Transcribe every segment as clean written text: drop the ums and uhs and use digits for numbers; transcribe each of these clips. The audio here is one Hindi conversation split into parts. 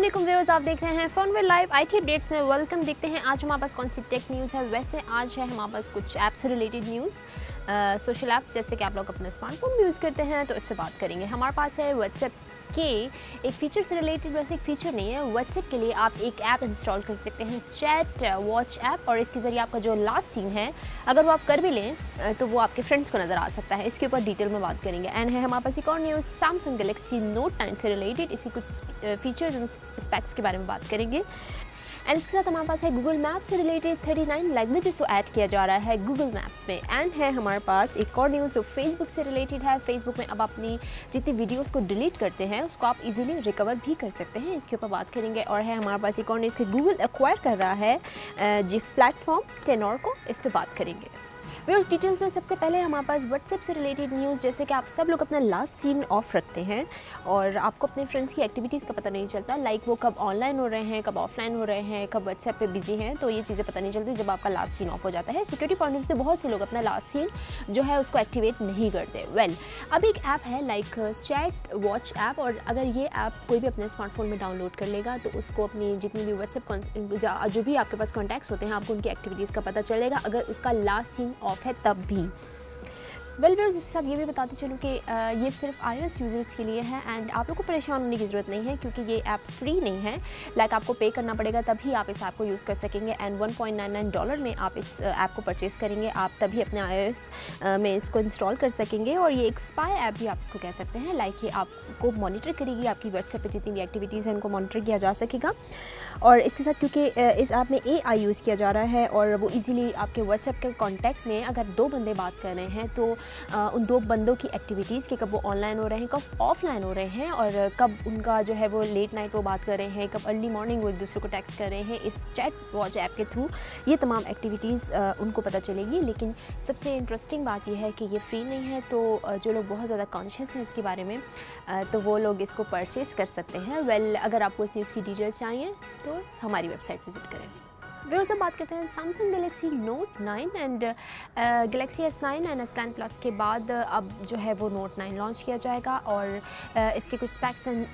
अस्सलाम व्यूअर्स, आप देख रहे हैं फोनवेल लाइव आईटी अपडेट्स में। वेलकम। देखते हैं आज हमारे पास कौन सी टेक न्यूज़ है। वैसे आज है हमारे पास कुछ ऐप से रिलेटेड न्यूज़, सोशल ऐप्स जैसे कि आप लोग अपने स्मार्टफोन में यूज़ करते हैं तो इस पर बात करेंगे। हमारे पास है व्हाट्सएप के एक फ़ीचर से रिलेटेड। वैसे एक फ़ीचर नहीं है, व्हाट्सएप के लिए आप एक ऐप इंस्टॉल कर सकते हैं, चैट वॉच ऐप, और इसके ज़रिए आपका जो लास्ट सीन है अगर वो आप कर भी लें तो वो आपके फ्रेंड्स को नज़र आ सकता है। इसके ऊपर डिटेल में बात करेंगे। एंड है हमारे पास एक और न्यूज़ सैमसंग गैलेक्सी नोट 9 से रिलेटेड, इसी कुछ फीचर्स एंड स्पेक्स के बारे में बात करेंगे। एंड इसके साथ हमारे पास है गूगल मैप्स से रिलेटेड 39 लैंग्वेजेस को ऐड किया जा रहा है गूगल मैप्स में। एंड है हमारे पास एक और न्यूज़ जो फेसबुक से रिलेटेड है। फेसबुक में अब अपनी जितनी वीडियोस को डिलीट करते हैं उसको आप इजीली रिकवर भी कर सकते हैं, इसके ऊपर बात करेंगे। और है हमारे पास एक और न्यूज़ कि गूगल एक्वायर कर रहा है जिफ प्लेटफॉर्म टेनोर को, इस पर बात करेंगे। व्यूअर्स डिटेल्स में सबसे पहले हमारे पास व्हाट्सएप से रिलेटेड न्यूज़, जैसे कि आप सब लोग अपना लास्ट सीन ऑफ रखते हैं और आपको अपने फ्रेंड्स की एक्टिविटीज़ का पता नहीं चलता, लाइक वो कब ऑनलाइन हो रहे हैं, कब ऑफलाइन हो रहे हैं, कब व्हाट्सएप पे बिजी हैं, तो ये चीज़ें पता नहीं चलती जब आपका लास्ट सीन ऑफ हो जाता है। सिक्योरिटी पॉइंट ऑफ व्यू से बहुत से लोग अपना लास्ट सीन जो है उसको एक्टिवेट नहीं करते। अब एक ऐप है लाइक चैट वॉच ऐप, और अगर ये ऐप कोई भी अपने स्मार्टफोन में डाउनलोड कर लेगा तो उसको अपनी जितनी भी व्हाट्सएप जो भी आपके पास कॉन्टैक्ट्स होते हैं आपको उनकी एक्टिविटीज़ का पता चलेगा अगर उसका लास्ट सीन ऑफ है तब भी। व्यूअर्स इसके साथ ये भी बताते चलूँ कि ये सिर्फ iOS यूज़र्स के लिए है एंड आप लोग को परेशान होने की ज़रूरत नहीं है क्योंकि ये ऐप फ्री नहीं है। लाइक आपको पे करना पड़ेगा तभी आप इस ऐप को यूज़ कर सकेंगे। एंड $1.99 में आप इस ऐप को परचेज़ करेंगे, आप तभी अपने iOS में इसको इंस्टॉल कर सकेंगे। और ये एक स्पाई ऐप भी आप इसको कह सकते हैं। लाइक ये आपको मॉनिटर करेगी, आपकी व्हाट्सएप पर जितनी भी एक्टिविटीज़ हैं उनको मॉनिटर किया जा सकेगा। और इसके साथ क्योंकि इस ऐप में AI यूज़ किया जा रहा है और वो इजीली आपके व्हाट्सएप के कॉन्टैक्ट में अगर दो बंदे बात कर रहे हैं तो उन दो बंदों की एक्टिविटीज़ के कब वो ऑनलाइन हो रहे हैं, कब ऑफलाइन हो रहे हैं, और कब उनका जो है वो लेट नाइट वो बात कर रहे हैं, कब अर्ली मॉर्निंग वो एक दूसरे को टेक्स्ट कर रहे हैं, इस चैट वॉच ऐप के थ्रू ये तमाम एक्टिविटीज़ उनको पता चलेगी। लेकिन सबसे इंटरेस्टिंग बात यह है कि ये फ्री नहीं है, तो जो लोग बहुत ज़्यादा कॉन्शियस हैं इसके बारे में तो वो लोग इसको परचेज़ कर सकते हैं। अगर आपको इस न्यूज़ की डिटेल्स चाहिए तो हमारी वेबसाइट विजिट करें। व्यूअर्स अब बात करते हैं Samsung Galaxy note 9 and Galaxy S9 and S10 plus के बाद अब जो है वो नोट 9 लॉन्च किया जाएगा। और इसके कुछ स्पेक्स एंड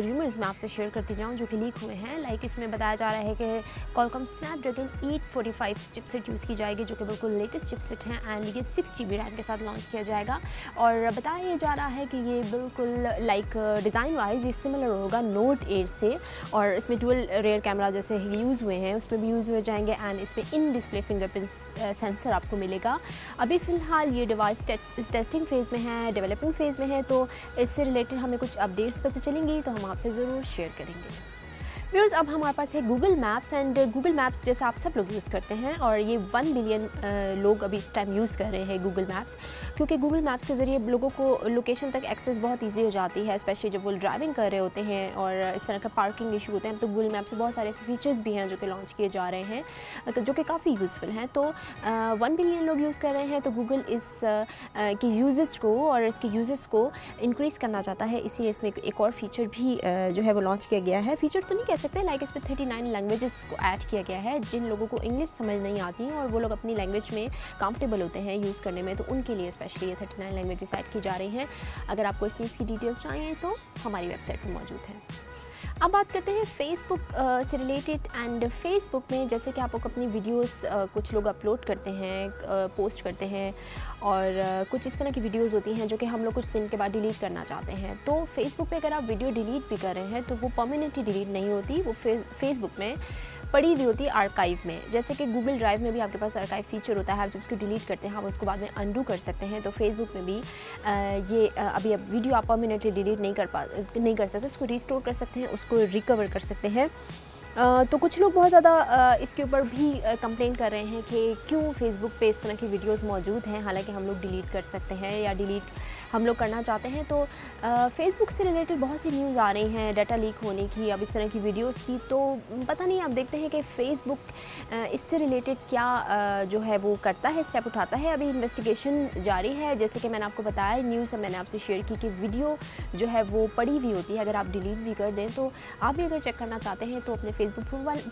रूमर्स मैं आपसे शेयर करती जाऊँ जो कि लीक हुए हैं। लाइक इसमें बताया जा रहा है कि Qualcomm Snapdragon 845 चिपसेट यूज़ की जाएगी जो कि बिल्कुल लेटेस्ट चिपसेट हैं एंड ये 6 GB रैम के साथ लॉन्च किया जाएगा। और बताया ये जा रहा है कि ये बिल्कुल लाइक डिज़ाइन वाइज ये सिमिलर होगा नोट 8 से, और इसमें डुअल रेयर कैमरा जैसे यूज़ हुए हैं उसमें भी यूज़ हुए जाएंगे एंड इसमें इन डिस्प्ले फिंगरप्रिंट सेंसर आपको मिलेगा। अभी फ़िलहाल ये डिवाइस टेस्टिंग फेज़ में है, डेवलपिंग फेज़ में है, तो इससे रिलेटेड हमें कुछ अपडेट्स पता चलेंगी तो हम आपसे ज़रूर शेयर करेंगे। व्यूअर्स अब हमारे पास है Google maps and Google maps जैसे आप सब लोग यूज़ करते हैं और ये 1 बिलियन लोग अभी इस टाइम यूज़ कर रहे हैं गूगल मैप्स, क्योंकि गूगल मैप्स के ज़रिए लोगों को लोकेशन तक एक्सेस बहुत इजी हो जाती है, स्पेशली जब वो ड्राइविंग कर रहे होते हैं और इस तरह का पार्किंग इशू होते हैं। तो गूगल मैप्स से बहुत सारे ऐसे फीचर्स भी हैं जो कि लॉन्च किए जा रहे हैं जो कि काफ़ी यूज़फुल हैं। तो 1 बिलियन लोग यूज़ कर रहे हैं तो गूगल इस की यूजेस को और इसके यूजर्स को इंक्रीज़ करना चाहता है, इसलिए इसमें एक और फीचर भी जो है वो लॉन्च किया गया है। फीचर तो नहीं कह सकते, लाइक इसमें 39 लैंग्वेजेस को ऐड किया गया है। जिन लोगों को इंग्लिश समझ नहीं आती और वो लोग अपनी लैंग्वेज में कंफर्टेबल होते हैं यूज़ करने में, तो उनके लिए स्पेशली ये 39 लैंग्वेजेस ऐड की जा रही हैं। अगर आपको इस न्यूज़ की डिटेल्स चाहिए तो हमारी वेबसाइट पर मौजूद है। अब बात करते हैं फेसबुक से रिलेटेड एंड फेसबुक में जैसे कि आप लोग अपनी वीडियोस कुछ लोग अपलोड करते हैं, पोस्ट करते हैं, और कुछ इस तरह की वीडियोस होती हैं जो कि हम लोग कुछ दिन के बाद डिलीट करना चाहते हैं। तो फेसबुक पे अगर आप वीडियो डिलीट भी कर रहे हैं तो वो परमानेंटली डिलीट नहीं होती, वो फेसबुक में पड़ी हुई होती है आर्काइव में। जैसे कि गूगल ड्राइव में भी आपके पास आर्काइव फीचर होता है, आप जब उसको डिलीट करते हैं आप उसको बाद में अनडू कर सकते हैं। तो फेसबुक में भी ये अभी अब वीडियो आप परमानेंटली डिलीट नहीं कर सकते, उसको रिस्टोर कर सकते हैं, उसको रिकवर कर सकते हैं। तो कुछ लोग बहुत ज़्यादा इसके ऊपर भी कंप्लेन कर रहे हैं कि क्यों फेसबुक पे इस तरह की वीडियोस मौजूद हैं, हालांकि हम लोग डिलीट कर सकते हैं या डिलीट हम लोग करना चाहते हैं। तो फेसबुक से रिलेटेड बहुत सी न्यूज़ आ रही हैं डाटा लीक होने की, अब इस तरह की वीडियोस की, तो पता नहीं, आप देखते हैं कि फ़ेसबुक इससे रिलेटेड क्या जो है वो करता है, स्टेप उठाता है। अभी इन्वेस्टिगेशन जारी है। जैसे कि मैंने आपको बताया, न्यूज़ मैंने आपसे शेयर की कि वीडियो जो है वो पड़ी हुई होती है, अगर आप डिलीट भी कर दें तो आप भी अगर चेक करना चाहते हैं तो अपने फेसबुक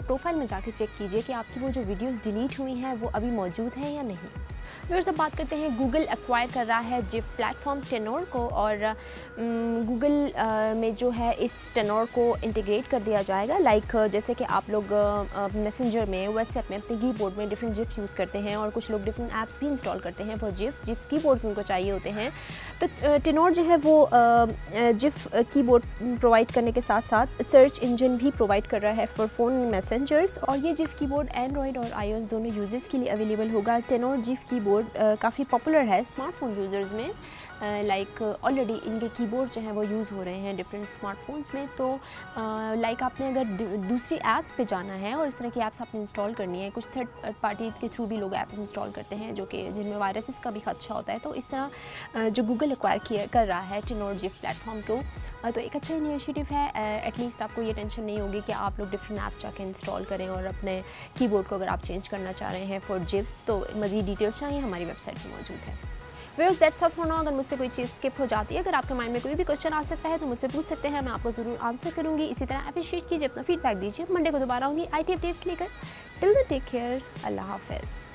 प्रोफाइल में जाके चेक कीजिए कि आपकी वो जो वीडियोज़ डिलीट हुई हैं वो अभी मौजूद हैं या नहीं। फिर सब बात करते हैं, गूगल एक्वायर कर रहा है जिफ प्लेटफॉर्म टेनोर को, और गूगल में जो है इस टेनोर को इंटीग्रेट कर दिया जाएगा। लाइक जैसे कि आप लोग मैसेंजर में, व्हाट्सएप में अपने कीबोर्ड में डिफरेंट जिफ यूज़ करते हैं, और कुछ लोग डिफरेंट ऐप्स भी इंस्टॉल करते हैं फॉर जिफ्स कीबोर्ड्स उनको चाहिए होते हैं। तो टेनोर जो है वो जिफ कीबोर्ड प्रोवाइड करने के साथ साथ सर्च इंजन भी प्रोवाइड कर रहा है फॉर फ़ोन मैसेंजर्स, और ये जिफ कीबोर्ड एंड्रॉयड और iOS दोनों यूजर्स के लिए अवेलेबल होगा। टेनोर जिफ कीबोर्ड काफ़ी पॉपुलर है स्मार्टफोन यूज़र्स में, लाइक ऑलरेडी इनके कीबोर्ड जो हैं वो यूज़ हो रहे हैं डिफरेंट स्मार्टफोन्स में। तो लाइक आपने अगर दूसरी ऐप्स पे जाना है और इस तरह की ऐप्स आपने इंस्टॉल करनी है, कुछ थर्ड पार्टी के थ्रू भी लोग ऐप्स इंस्टॉल करते हैं जो कि जिनमें वायरसेस का भी खदशा होता है, तो इस तरह जो गूगल एक्वायर कर रहा है टेनोर जिफ प्लेटफॉर्म को, तो एक अच्छा इनिशिएटिव है। एटलीस्ट आपको ये टेंशन नहीं होगी कि आप लोग डिफरेंट ऐप्स जाके इंस्टॉल करें, और अपने कीबोर्ड को अगर आप चेंज करना चाह रहे हैं फॉर जिफ्स तो मज़ीद डिटेल्स चाहिए हमारी वेबसाइट पर मौजूद है। Viewers that's all for now. अगर मुझसे कोई चीज़ स्किप हो जाती है, अगर आपके माइंड में कोई भी क्वेश्चन आ सकता है तो मुझसे पूछ सकते हैं, मैं आपको ज़रूर आंसर करूँगी। इसी तरह अप्रिशिएट कीजिए, अपना फीडबैक दीजिए। मंडे को दोबारा आऊँगी IT अपडेट्स लेकर। टिल देन टेक केयर, अल्लाह हाफ़िज़।